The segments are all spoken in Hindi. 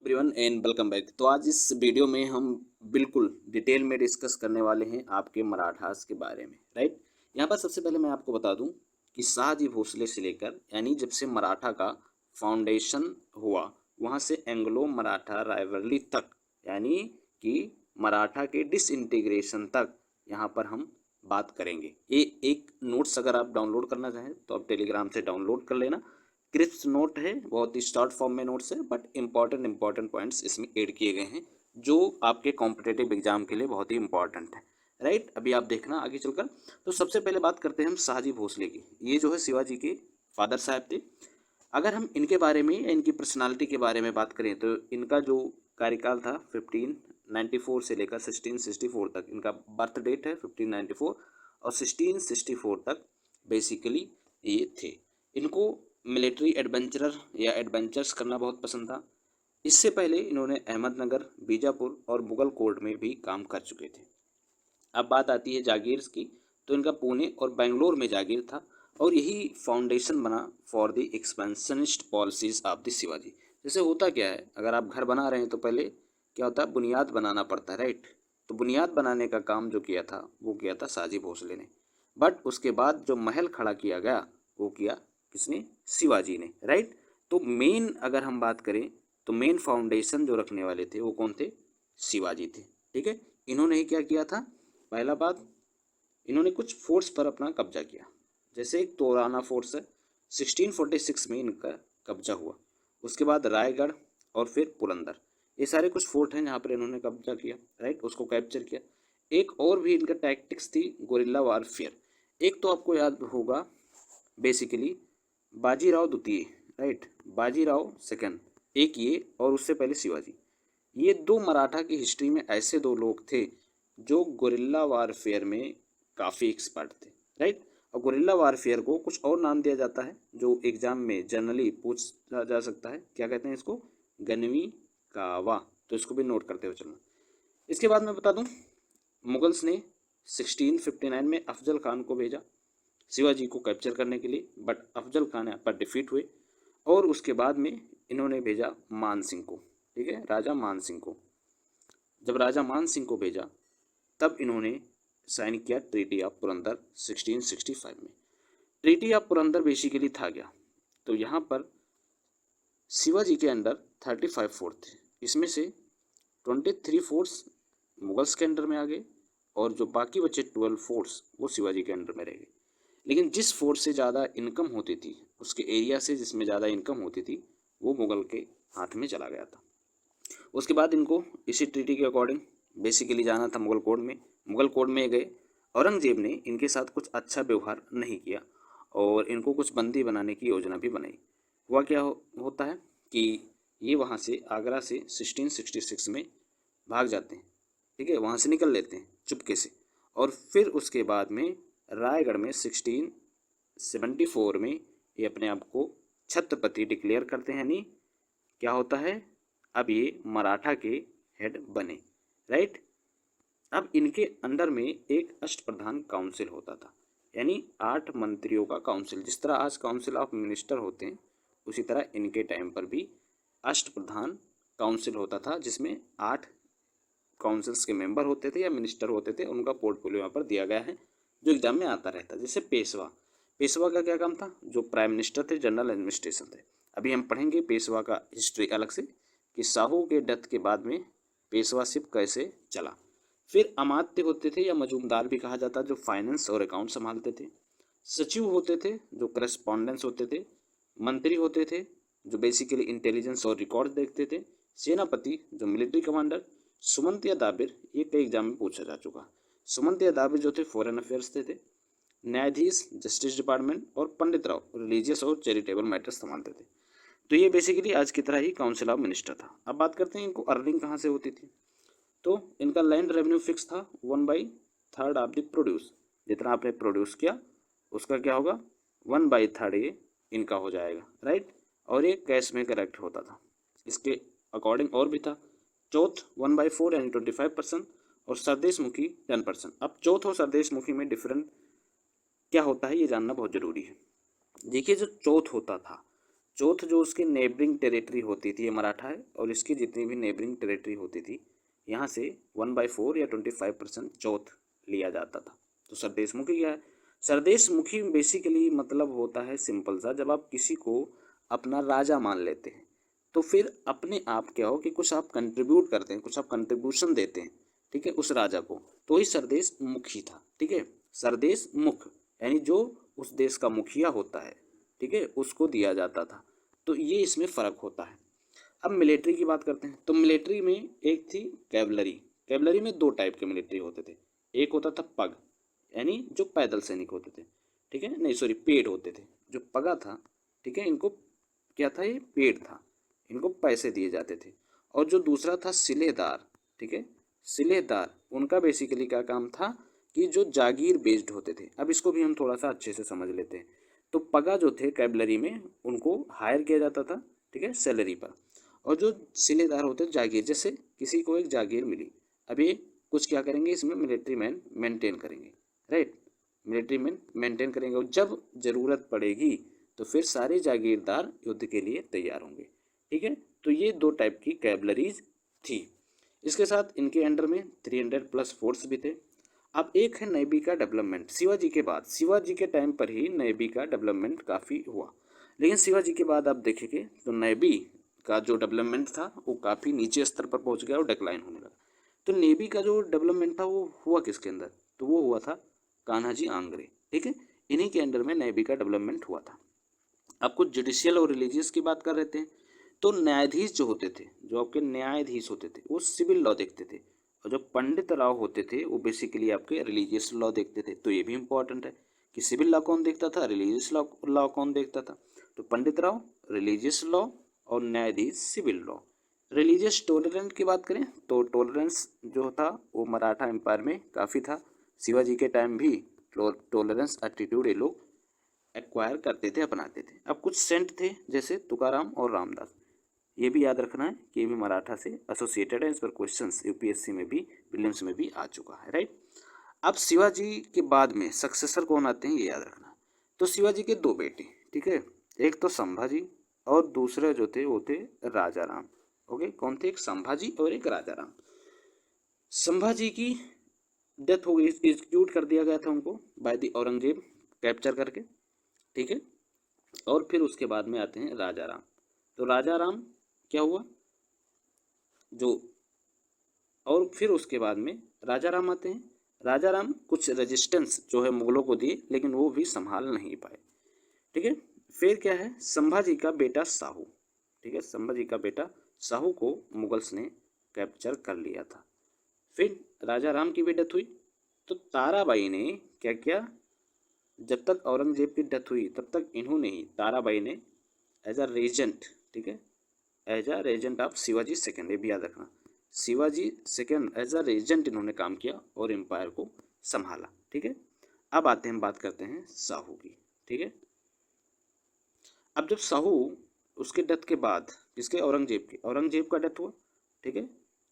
Everyone and welcome back. तो आज इस वीडियो में हम बिल्कुल डिटेल में डिस्कस करने वाले हैं आपके मराठास के बारे में, राइट। यहाँ पर सबसे पहले मैं आपको बता दूं कि शाहजी भोसले से लेकर यानी जब से मराठा का फाउंडेशन हुआ वहाँ से एंग्लो मराठा राइवलरी तक यानी कि मराठा के डिसइंटीग्रेशन तक यहाँ पर हम बात करेंगे। ये एक नोट्स अगर आप डाउनलोड करना चाहें तो आप टेलीग्राम से डाउनलोड कर लेना। क्रिप्स नोट है, बहुत ही शॉर्ट फॉर्म में नोट्स है, बट इंपॉर्टेंट पॉइंट्स इसमें ऐड किए गए हैं जो आपके कॉम्पिटेटिव एग्जाम के लिए बहुत ही इंपॉर्टेंट है, राइट। अभी आप देखना आगे चलकर। तो सबसे पहले बात करते हैं हम शाहजी भोसले की। ये जो है शिवाजी के फादर साहब थे। अगर हम इनके बारे में या इनकी पर्सनालिटी के बारे में बात करें तो इनका जो कार्यकाल था 1594 से लेकर 1664 तक, इनका बर्थ डेट है 1594 और 1664 तक बेसिकली ये थे। इनको मिलिट्री एडवेंचरर या एडवेंचर्स करना बहुत पसंद था। इससे पहले इन्होंने अहमदनगर, बीजापुर और मुगल कोर्ट में भी काम कर चुके थे। अब बात आती है जागीर की, तो इनका पुणे और बेंगलोर में जागीर था और यही फाउंडेशन बना for the expansionist policies of the Shivaji. जैसे होता क्या है, अगर आप घर बना रहे हैं तो पहले क्या होता है, बुनियाद बनाना पड़ता है, राइट। तो बुनियाद बनाने का काम जो किया था वो किया था शाहजी भोसले ने, बट उसके बाद जो महल खड़ा किया गया वो किया किसने, शिवाजी ने, राइट। तो मेन अगर हम बात करें तो मेन फाउंडेशन जो रखने वाले थे वो कौन थे, शिवाजी थे, ठीक है। इन्होंने ही क्या किया था, पहला बात इन्होंने कुछ फोर्ट्स पर अपना कब्जा किया। जैसे एक तोराना फोर्ट्स है, 1646 में इनका कब्जा हुआ। उसके बाद रायगढ़ और फिर पुरंदर, ये सारे कुछ फोर्ट हैं जहाँ पर इन्होंने कब्जा किया, राइट, उसको कैप्चर किया। एक और भी इनका टैक्टिक्स थी, गोरिल्ला वारफेयर। एक तो आपको याद होगा बेसिकली बाजीराव द्वितीय, राइट, बाजीराव सेकंड, एक ये और उससे पहले शिवाजी। ये दो मराठा की हिस्ट्री में ऐसे दो लोग थे जो गोरिल्ला वारफेयर में काफ़ी एक्सपर्ट थे, राइट। और गोरिल्ला वारफेयर को कुछ और नाम दिया जाता है जो एग्जाम में जनरली पूछा जा सकता है, क्या कहते हैं इसको, गनवी कावा। तो इसको भी नोट करते हुए चलना। इसके बाद मैं बता दूं, मुगल्स ने 1659 में अफजल खान को भेजा शिवाजी को कैप्चर करने के लिए, बट अफजल खान यहाँ पर डिफीट हुए। और उसके बाद में इन्होंने भेजा मान सिंह को, ठीक है, राजा मान सिंह को। जब राजा मान सिंह को भेजा तब इन्होंने साइन किया ट्रीटी ऑफ पुरंदर 1665 में। ट्रीटी ऑफ पुरंदर बेसिकली था क्या, तो यहाँ पर शिवाजी के अंडर 35 फोर्ट थे, इसमें से 23 फोर्ट्स मुगल्स के अंडर में आ गए और जो बाकी बचे 12 फोर्ट्स वो शिवाजी के अंडर में रह गए। लेकिन जिस फोर्स से ज़्यादा इनकम होती थी, उसके एरिया से जिसमें ज़्यादा इनकम होती थी, वो मुगल के हाथ में चला गया था। उसके बाद इनको इसी ट्रीटी के अकॉर्डिंग बेसिकली जाना था मुगल कोर्ट में। मुगल कोर्ट में गए, औरंगजेब ने इनके साथ कुछ अच्छा व्यवहार नहीं किया और इनको कुछ बंदी बनाने की योजना भी बनाई। हुआ क्या होता है कि ये वहाँ से आगरा से 1666 में भाग जाते हैं, ठीक है, वहाँ से निकल लेते हैं चुपके से। और फिर उसके बाद में रायगढ़ में 1674 में ये अपने आप को छत्रपति डिक्लेयर करते हैं, यानी क्या होता है, अब ये मराठा के हेड बने, राइट। अब इनके अंडर में एक अष्टप्रधान काउंसिल होता था, यानी 8 मंत्रियों का काउंसिल। जिस तरह आज काउंसिल ऑफ मिनिस्टर होते हैं उसी तरह इनके टाइम पर भी अष्टप्रधान काउंसिल होता था, जिसमें 8 काउंसिल्स के मेंबर होते थे या मिनिस्टर होते थे। उनका पोर्टफोलियो यहाँ पर दिया गया है जो एग्जाम में आता रहता है। जैसे पेशवा, पेशवा का क्या काम था, जो प्राइम मिनिस्टर थे, जनरल एडमिनिस्ट्रेशन थे। अभी हम पढ़ेंगे पेशवा का हिस्ट्री अलग से कि साहू के डेथ के बाद में पेशवाशिप कैसे चला। फिर अमात्य होते थे या मजूमदार भी कहा जाता, जो फाइनेंस और अकाउंट संभालते थे। सचिव होते थे जो करस्पॉन्डेंस होते थे। मंत्री होते थे जो बेसिकली इंटेलिजेंस और रिकॉर्ड देखते थे। सेनापति जो मिलिट्री कमांडर। सुमंत या दाबिर, ये कई एग्जाम में पूछा जा चुका। सुमंत या दाबिर जो थे फॉरेन अफेयर्स थे। न्यायाधीश जस्टिस डिपार्टमेंट और पंडित राव रिलीजियस और चैरिटेबल मैटर्स संभालते थे। तो ये बेसिकली आज की तरह ही काउंसिल ऑफ मिनिस्टर था। अब बात करते हैं इनको अर्निंग कहाँ से होती थी। तो इनका लैंड रेवेन्यू फिक्स था 1/3 ऑफ द प्रोड्यूस। जितना आपने प्रोड्यूस किया उसका क्या होगा, 1/3 ये इनका हो जाएगा, राइट। और ये कैश में करेक्ट होता था। इसके अकॉर्डिंग और भी था, चौथ 1/4 यानी 25% और सरदेशमुखी 10%। अब चौथ और सरदेशमुखी में डिफरेंट क्या होता है ये जानना बहुत जरूरी है। देखिए जो चौथ होता था चौथ जो उसकी नेबरिंग टेरिटरी होती थी, ये मराठा है, और इसकी जितनी भी नेबरिंग टेरिटरी होती थी यहाँ से 1/4 या 25% चौथ लिया जाता था। तो सरदेशमुखी क्या है? सरदेशमुखी बेसिकली मतलब होता है सिंपल सा, जब आप किसी को अपना राजा मान लेते हैं तो फिर अपने आप क्या हो कि कुछ आप कंट्रीब्यूट करते हैं, कुछ आप कंट्रीब्यूशन देते हैं, ठीक है, उस राजा को, तो ही सरदेश मुखी था। ठीक है, सरदेश मुख यानी जो उस देश का मुखिया होता है, ठीक है, उसको दिया जाता था। तो ये इसमें फ़र्क होता है। अब मिलिट्री की बात करते हैं। तो मिलिट्री में एक थी कैवलरी। कैवलरी में दो टाइप के मिलिट्री होते थे। एक होता था पग यानी जो पैदल सैनिक होते थे, ठीक है, नहीं सॉरी पेड होते थे। जो पगा था, ठीक है, इनको क्या था, ये पेड था, इनको पैसे दिए जाते थे। और जो दूसरा था सिलेदार, ठीक है, सिलेदार उनका बेसिकली क्या काम था कि जो जागीर बेस्ड होते थे। अब इसको भी हम थोड़ा सा अच्छे से समझ लेते हैं। तो पगा जो थे कैवलरी में उनको हायर किया जाता था, ठीक है, सैलरी पर। और जो सिलेदार होते जागीर, जैसे किसी को एक जागीर मिली, अब ये कुछ क्या करेंगे, इसमें मिलिट्री मैन मेंटेन करेंगे, राइट, मिलिट्री मैन मेंटेन करेंगे, और जब ज़रूरत पड़ेगी तो फिर सारे जागीरदार युद्ध के लिए तैयार होंगे। ठीक है, तो ये दो टाइप की कैवलरीज थी। इसके साथ इनके अंडर में 300+ फोर्स भी थे। अब एक है नेवी का डेवलपमेंट। शिवाजी के बाद, शिवाजी के टाइम पर ही नेवी का डेवलपमेंट काफ़ी हुआ, लेकिन शिवाजी के बाद आप देखेंगे तो नेवी का जो डेवलपमेंट था वो काफ़ी नीचे स्तर पर पहुंच गया और डिक्लाइन होने लगा। तो नेवी का जो डेवलपमेंट था वो हुआ किसके अंदर, तो वो हुआ था कान्हाजी आंग्रे। ठीक है, इन्हीं के अंडर में नेवी का डेवलपमेंट हुआ था। अब कुछ जुडिशियल और रिलीजियस की बात कर रहे थे। तो न्यायाधीश जो होते थे, जो आपके न्यायाधीश होते थे, वो सिविल लॉ देखते थे, और जो पंडित राव होते थे वो बेसिकली आपके रिलीजियस लॉ देखते थे। तो ये भी इंपॉर्टेंट है कि सिविल लॉ कौन देखता था, रिलीजियस लॉ कौन देखता था। तो पंडित राव रिलीजियस लॉ और न्यायाधीश सिविल लॉ। रिलीजियस टॉलरेंस की बात करें तो टॉलरेंस जो था वो मराठा एम्पायर में काफ़ी था। शिवाजी के टाइम भी टॉलरेंस एटीट्यूड ये लोग एक्वायर करते थे, अपनाते थे। अब कुछ सेंट थे जैसे तुकाराम और रामदास, ये भी याद रखना है कि ये भी मराठा से एसोसिएटेड है। इस पर क्वेश्चंस यूपीएससी में भी, प्रीलिम्स में भी आ चुका है, राइट। अब शिवाजी के बाद में सक्सेसर कौन आते हैं ये याद रखना। तो शिवाजी के दो बेटे, ठीक है, एक तो संभाजी और दूसरे जो थे वो थे राजा राम। ओके, कौन थे, एक संभाजी और एक राजा राम। संभाजी की डेथ हो गई, एग्जीक्यूट कर दिया गया था उनको बाय द औरंगजेब, कैप्चर करके। ठीक है, और फिर उसके बाद में आते हैं राजा राम। तो राजा राम क्या हुआ जो, और फिर उसके बाद में राजा राम आते हैं। राजा राम कुछ रेजिस्टेंस जो है मुगलों को दिए, लेकिन वो भी संभाल नहीं पाए। ठीक है, फिर क्या है, संभाजी का बेटा साहू, ठीक है, संभाजी का बेटा साहू को मुगल्स ने कैप्चर कर लिया था। फिर राजा राम की भी डेथ हुई। तो ताराबाई ने क्या किया, जब तक औरंगजेब की डेथ हुई तब तक इन्होंने ही, ताराबाई ने एज अ रेजेंट, ठीक है, as a regent of Shivaji second, ये भी याद रखना, Shivaji second as a regent इन्होंने काम किया और एम्पायर को संभाला। ठीक है, अब आते हैं, बात करते हैं साहू की। ठीक है, अब जब साहू, उसके डेथ के बाद किसके, औरंगजेब का डेथ हुआ। ठीक है,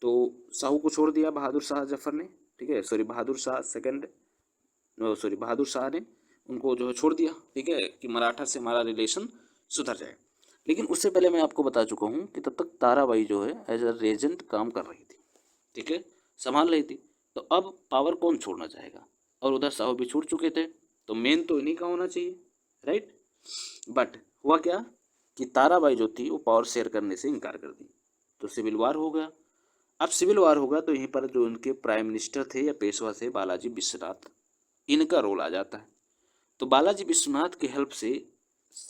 तो साहू को छोड़ दिया बहादुर शाह जफर ने, ठीक है, sorry Bahadur Shah second, sorry Bahadur Shah ने उनको जो है छोड़ दिया, ठीक है, कि मराठा से हमारा रिलेशन सुधर जाए। लेकिन उससे पहले मैं आपको बता चुका हूँ कि तब तक ताराबाई जो है एज अ रेजेंट काम कर रही थी, ठीक है, संभाल रही थी। तो अब पावर कौन छोड़ना चाहेगा, और उधर साहू भी छूट चुके थे, तो मेन तो इन्हीं का होना चाहिए, राइट। बट हुआ क्या कि ताराबाई जो थी वो पावर शेयर करने से इनकार कर दी, तो सिविल वार हो गया। अब सिविल वार होगा तो यहीं पर जो उनके प्राइम मिनिस्टर थे या पेशवा थे बालाजी विश्वनाथ, इनका रोल आ जाता है। तो बालाजी विश्वनाथ की हेल्प से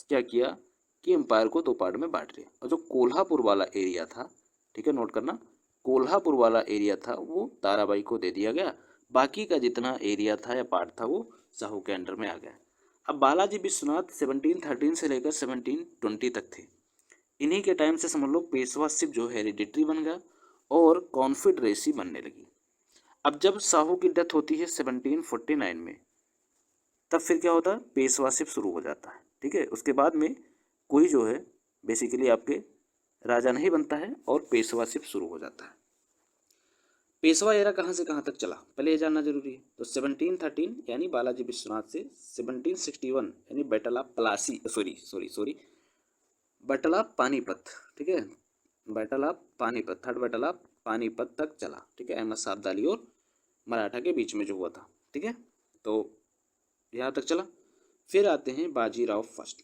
क्या किया कि एम्पायर को दो पार्ट में बांट लिया, और जो कोल्हापुर वाला एरिया था, ठीक है, नोट करना, कोल्हापुर वाला एरिया था वो ताराबाई को दे दिया गया। बाकी का जितना एरिया था या पार्ट था वो साहू के अंडर में आ गया। अब बालाजी विश्वनाथ 1713 से लेकर 1720 तक थे। इन्हीं के टाइम से समझ लो पेशवाशिप जो हेरिडिटरी बन गया और कॉन्फेडरेसी बनने लगी। अब जब साहू की डेथ होती है 1749 में, तब फिर क्या होता है, पेशवाशिप शुरू हो जाता है। ठीक है, उसके बाद में कोई जो है बेसिकली आपके राजा नहीं बनता है और पेशवाशिप शुरू हो जाता है। पेशवा एरा कहाँ से कहाँ तक चला, पहले ये जानना जरूरी है। तो 1713 यानी बालाजी विश्वनाथ से 1761 यानी battle of Plassey, sorry battle of Panipat, ठीक है, battle of Panipat, third battle of Panipat तक चला, ठीक है, अहमद शाह अब्दाली और मराठा के बीच में जो हुआ था, ठीक है, तो यहाँ तक चला। फिर आते हैं बाजीराव फर्स्ट।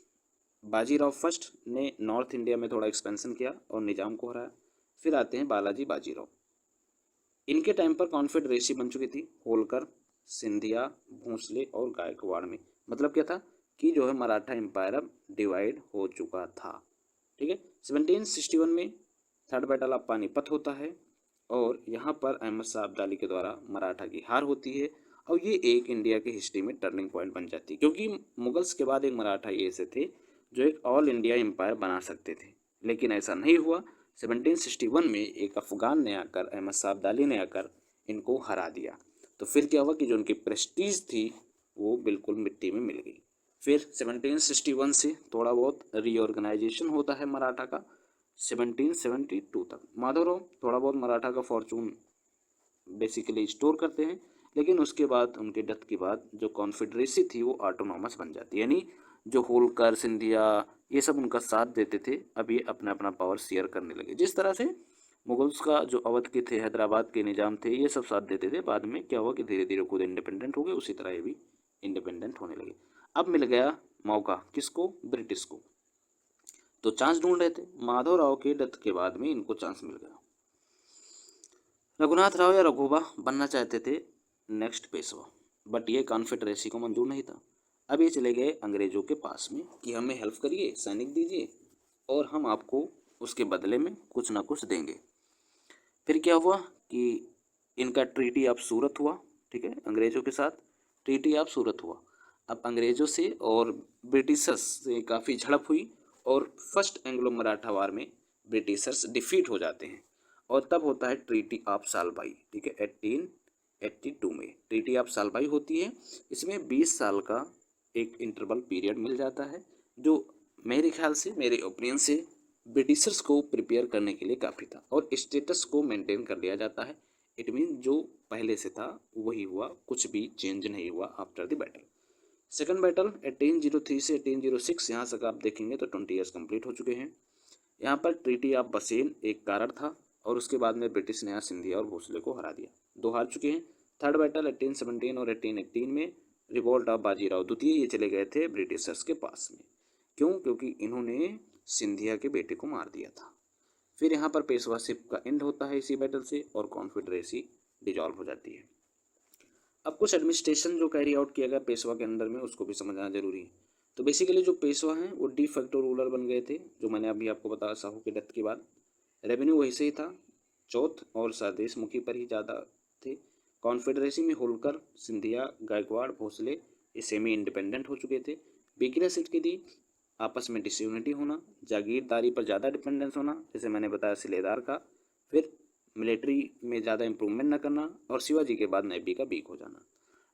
बाजीराव फर्स्ट ने नॉर्थ इंडिया में थोड़ा एक्सपेंशन किया और निजाम को हराया। फिर आते हैं बालाजी बाजीराव। इनके टाइम पर कॉन्फेडरेसी बन चुकी थी होलकर, सिंधिया, भोंसले और गायकवाड़ में। मतलब क्या था कि जो है मराठा एम्पायर अब डिवाइड हो चुका था, ठीक है। 1761 में थर्ड बैटल ऑफ पानीपत होता है और यहाँ पर अहमद शाह अब्दाली के द्वारा मराठा की हार होती है और ये एक इंडिया की हिस्ट्री में टर्निंग पॉइंट बन जाती है, क्योंकि मुगल्स के बाद एक मराठा ये ऐसे थे जो एक ऑल इंडिया एम्पायर बना सकते थे, लेकिन ऐसा नहीं हुआ। 1761 में एक अफगान ने आकर, अहमद शाह अब्दाली ने आकर इनको हरा दिया। तो फिर क्या हुआ कि जो उनकी प्रेस्टीज थी वो बिल्कुल मिट्टी में मिल गई। फिर 1761 से थोड़ा बहुत रीऑर्गेनाइजेशन होता है मराठा का 1772 तक। माधवराव थोड़ा बहुत मराठा का फॉर्चून बेसिकली स्टोर करते हैं, लेकिन उसके बाद उनके डेथ के बाद जो कॉन्फेडरेसी थी वो ऑटोनॉमस बन जाती है, यानी जो होलकर, सिंधिया ये सब उनका साथ देते थे, अब ये अपना अपना पावर शेयर करने लगे। जिस तरह से मुगल्स का जो अवध के थे, हैदराबाद के निजाम थे, ये सब साथ देते थे, बाद में क्या हुआ कि धीरे धीरे खुद इंडिपेंडेंट हो गए, उसी तरह ये भी इंडिपेंडेंट होने लगे। अब मिल गया मौका किसको? ब्रिटिश को। तो चांस ढूंढ रहे थे, माधवराव के डेथ के बाद में इनको चांस मिल गया। रघुनाथ राव या रघुबा बनना चाहते थे नेक्स्ट पेशवा, बट ये कॉन्फेडरेसी को मंजूर नहीं था। अब ये चले गए अंग्रेजों के पास में कि हमें हेल्प करिए, सैनिक दीजिए और हम आपको उसके बदले में कुछ ना कुछ देंगे। फिर क्या हुआ कि इनका ट्रीटी ऑफ सूरत हुआ, ठीक है, अंग्रेजों के साथ ट्रीटी ऑफ सूरत हुआ। अब अंग्रेजों से और ब्रिटिशर्स से काफ़ी झड़प हुई और फर्स्ट एंग्लो मराठा वार में ब्रिटिशर्स डिफीट हो जाते हैं और तब होता है ट्रीटी ऑफ सालबाई, ठीक है, 1882 में ट्रीटी ऑफ सालबाई होती है। इसमें 20 साल का एक इंटरवल पीरियड मिल जाता है, जो मेरे ख्याल से, मेरे ओपिनियन से ब्रिटिशर्स को प्रिपेयर करने के लिए काफ़ी था और स्टेटस को मेंटेन कर लिया जाता है। इट मीन जो पहले से था वही हुआ, कुछ भी चेंज नहीं हुआ after the battle. Second battle 1803 से 1806, यहाँ तक आप देखेंगे तो 20 ईयर्स कंप्लीट हो चुके हैं। यहाँ पर ट्रीटी ऑफ बसेन एक कारण था और उसके बाद में ब्रिटिश ने यहाँ सिंधिया और भोसले को हरा दिया, 2 हार चुके हैं। थर्ड बैटल 1817 और 1818 में रिवोल्ट ऑफ बाजीराव द्वितीय, ये चले गए थे ब्रिटिशर्स के पास में। क्यों? क्योंकि इन्होंने सिंधिया के बेटे को मार दिया था। फिर यहाँ पर पेशवाशिप का एंड होता है इसी बैटल से और कॉन्फेडरेसी डिजॉल्व हो जाती है। अब कुछ एडमिनिस्ट्रेशन जो कैरी आउट किया गया पेशवा के अंदर में, उसको भी समझना जरूरी है। तो बेसिकली जो पेशवा हैं वो डी फैक्टो रूलर बन गए थे, जो मैंने अभी आपको बताया साहू के डेथ के बाद। रेवेन्यू वैसे ही था, चौथ और स्वदेश मुखी पर ही ज़्यादा थे। कॉन्फेडरेसी में होलकर, सिंधिया, गायकवाड़, भोसले ये सेमी इंडिपेंडेंट हो चुके थे। वीकनेस इसकी थी आपस में डिसयूनिटी होना, जागीरदारी पर ज़्यादा डिपेंडेंस होना, जैसे मैंने बताया सिलेदार का। फिर मिलिट्री में ज़्यादा इंप्रूवमेंट न करना और शिवाजी के बाद नेवी का वीक हो जाना।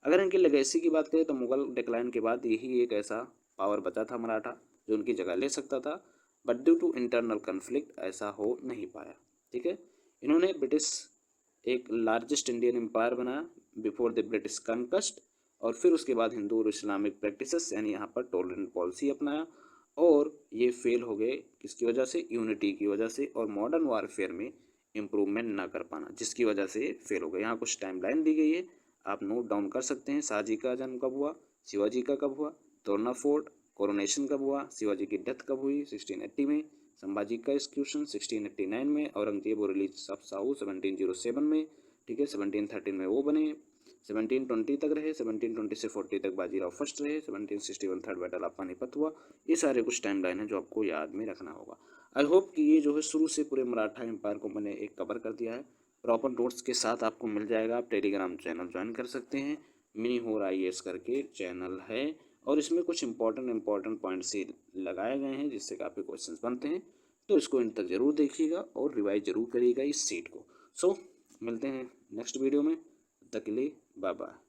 अगर इनकी लेगेसी की बात करें तो मुगल डिक्लाइन के बाद यही एक ऐसा पावर बचा था मराठा जो उनकी जगह ले सकता था, but due to internal conflict ऐसा हो नहीं पाया, ठीक है। इन्होंने ब्रिटिश एक लार्जेस्ट इंडियन एम्पायर बनाया बिफोर द ब्रिटिश कॉन्क्वेस्ट और फिर उसके बाद हिंदू और इस्लामिक प्रैक्टिसेस यानी यहाँ पर टॉलरेंट पॉलिसी अपनाया और ये फेल हो गए किसकी वजह से? यूनिटी की वजह से और मॉडर्न वारफेयर में इम्प्रूवमेंट ना कर पाना, जिसकी वजह से फेल हो गए। यहाँ कुछ टाइमलाइन दी गई है, आप नोट डाउन कर सकते हैं। शाहजी का जन्म कब हुआ, शिवाजी का कब हुआ, तोरना फोर्ट, कोरोनेशन कब हुआ, शिवाजी की डेथ कब हुई 1680 में, संभाजी का एक्सक्यूशन 1689 में, औरंगजेब और रिलीज ऑफ साहू 1707 में, ठीक है। 1713 में वो बने, 1720 तक रहे, 1720 से 40 तक बाजीराव फर्स्ट रहे, 1761 थर्ड बैटल ऑफ पानीपत हुआ। ये सारे कुछ टाइम लाइन है जो आपको याद में रखना होगा। आई होप कि ये जो है शुरू से पूरे मराठा एम्पायर को मैंने एक कवर कर दिया है, प्रॉपर नोट्स के साथ आपको मिल जाएगा। आप टेलीग्राम चैनल ज्वाइन कर सकते हैं, मिनी होर IAS करके चैनल है और इसमें कुछ इंपॉर्टेंट पॉइंट्स ही लगाए गए हैं जिससे काफ़ी क्वेश्चंस बनते हैं। तो इसको इन तक जरूर देखिएगा और रिवाइज जरूर करिएगा इस सीट को। सो मिलते हैं नेक्स्ट वीडियो में, तब तक के लिए बाय बाय।